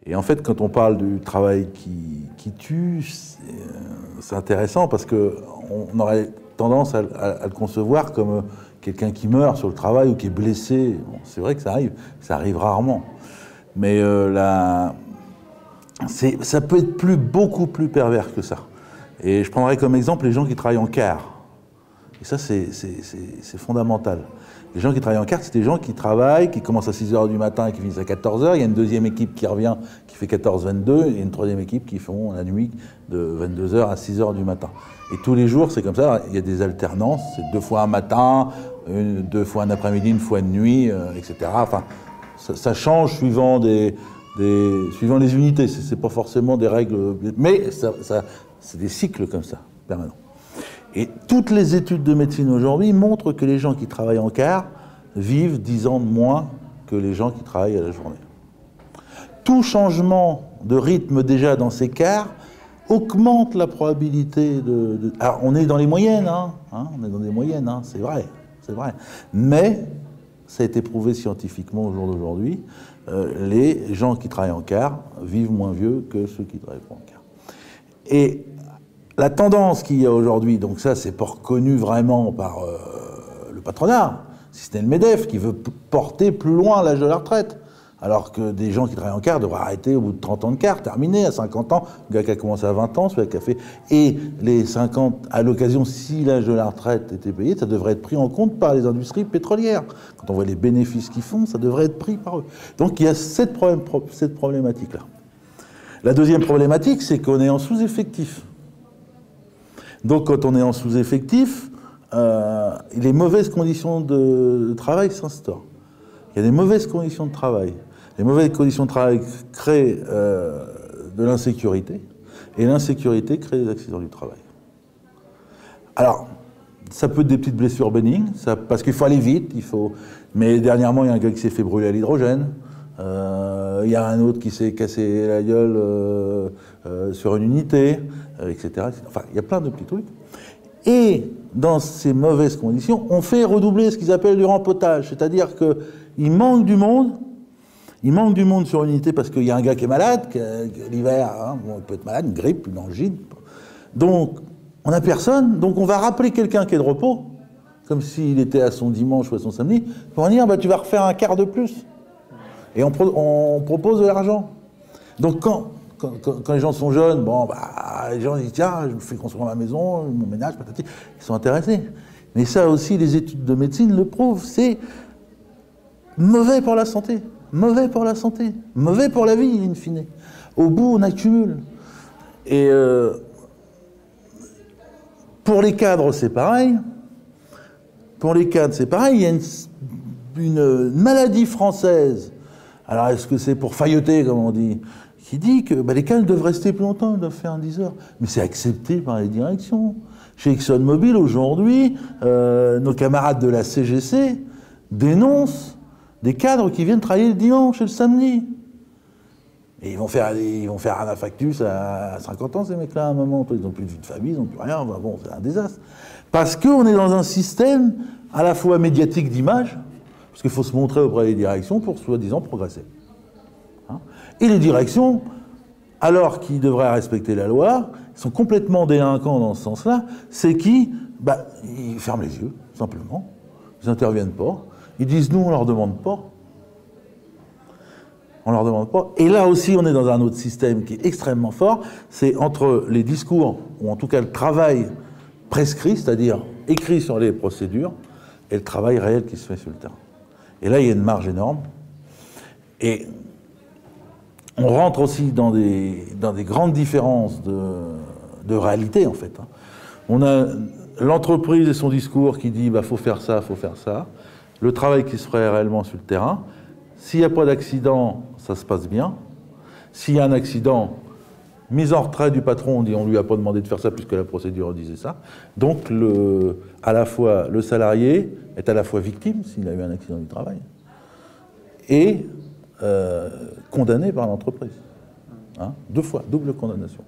Et en fait, quand on parle du travail qui tue, c'est intéressant parce qu'on aurait tendance à le concevoir comme quelqu'un qui meurt sur le travail ou qui est blessé. Bon, c'est vrai que ça arrive rarement. Mais ça peut être beaucoup plus pervers que ça. Et je prendrais comme exemple les gens qui travaillent en quart. Et ça, c'est fondamental. Les gens qui travaillent en quart, c'est des gens qui travaillent, qui commencent à 6h du matin et qui finissent à 14h. Il y a une deuxième équipe qui revient, qui fait 14-22, et une troisième équipe qui font la nuit de 22h à 6h du matin. Et tous les jours, c'est comme ça. Il y a des alternances. C'est 2 fois un matin, 2 fois un après-midi, 1 fois une nuit, etc. Enfin, ça change suivant suivant les unités. C'est pas forcément des règles, mais c'est des cycles comme ça, permanents. Et toutes les études de médecine aujourd'hui montrent que les gens qui travaillent en quart vivent 10 ans de moins que les gens qui travaillent à la journée. Tout changement de rythme déjà dans ces quarts augmente la probabilité de... Alors on est dans les moyennes, on est dans des moyennes, c'est vrai. Mais ça a été prouvé scientifiquement au jour d'aujourd'hui, les gens qui travaillent en quart vivent moins vieux que ceux qui travaillent pas en quart. Et la tendance qu'il y a aujourd'hui, donc ça c'est pas reconnu vraiment par le patronat, si c'était le MEDEF qui veut porter plus loin l'âge de la retraite, alors que des gens qui travaillent en quart devraient arrêter au bout de 30 ans de quart, terminer à 50 ans, le gars qui a commencé à 20 ans, celui qui a fait... Et les 50, à l'occasion, si l'âge de la retraite était payé, ça devrait être pris en compte par les industries pétrolières. Quand on voit les bénéfices qu'ils font, ça devrait être pris par eux. Donc il y a cette problématique-là. La deuxième problématique, c'est qu'on est en sous-effectif. Donc quand on est en sous-effectif, les mauvaises conditions de travail s'instaurent. Il y a des mauvaises conditions de travail. Les mauvaises conditions de travail créent de l'insécurité, et l'insécurité crée des accidents du travail. Alors, ça peut être des petites blessures bénignes, parce qu'il faut aller vite, mais dernièrement, il y a un gars qui s'est fait brûler à l'hydrogène, il y a un autre qui s'est cassé la gueule sur une unité, etc. Enfin, il y a plein de petits trucs. Et dans ces mauvaises conditions, on fait redoubler ce qu'ils appellent du rempotage, c'est-à-dire qu'il manque du monde. Il manque du monde sur une unité parce qu'il y a un gars qui est malade, l'hiver, il peut être malade, une grippe, une angine. Donc, on n'a personne, donc on va rappeler quelqu'un qui est de repos, comme s'il était à son dimanche ou à son samedi, pour dire tu vas refaire un quart de plus. Et on propose de l'argent. Donc quand les gens sont jeunes, les gens disent tiens, je me fais construire ma maison, mon ménage, patati, ils sont intéressés. Mais ça aussi, les études de médecine le prouvent, c'est mauvais pour la santé, mauvais pour la santé, mauvais pour la vie, in fine. Au bout, on accumule. Et pour les cadres, c'est pareil. Il y a une maladie française. Alors, est-ce que c'est pour failloter, comme on dit, qui dit que les cadres doivent rester plus longtemps, ils doivent faire 10 heures. Mais c'est accepté par les directions. Chez ExxonMobil, aujourd'hui, nos camarades de la CGC dénoncent des cadres qui viennent travailler le dimanche et le samedi. Et ils vont faire un infarctus à 50 ans, ces mecs-là, à un moment. Ils n'ont plus de vie de famille, ils n'ont plus rien. Bon, c'est un désastre. Parce qu'on est dans un système à la fois médiatique d'image, parce qu'il faut se montrer auprès des directions pour soi-disant progresser. Et les directions, alors qu'ils devraient respecter la loi, sont complètement délinquants dans ce sens-là. C'est qu'ils ferment les yeux, simplement. Ils n'interviennent pas. Ils disent nous, on ne leur demande pas. On ne leur demande pas. Et là aussi, on est dans un autre système qui est extrêmement fort. C'est entre les discours, ou en tout cas le travail prescrit, c'est-à-dire écrit sur les procédures, et le travail réel qui se fait sur le terrain. Et là, il y a une marge énorme. Et on rentre aussi dans des grandes différences de réalité, en fait. On a l'entreprise et son discours qui dit faut faire ça, faut faire ça. Le travail qui se ferait réellement sur le terrain. S'il n'y a pas d'accident, ça se passe bien. S'il y a un accident, mise en retrait du patron, on dit on lui a pas demandé de faire ça puisque la procédure disait ça. Donc, à la fois, le salarié est à la fois victime s'il a eu un accident du travail et condamné par l'entreprise. 2 fois, double condamnation.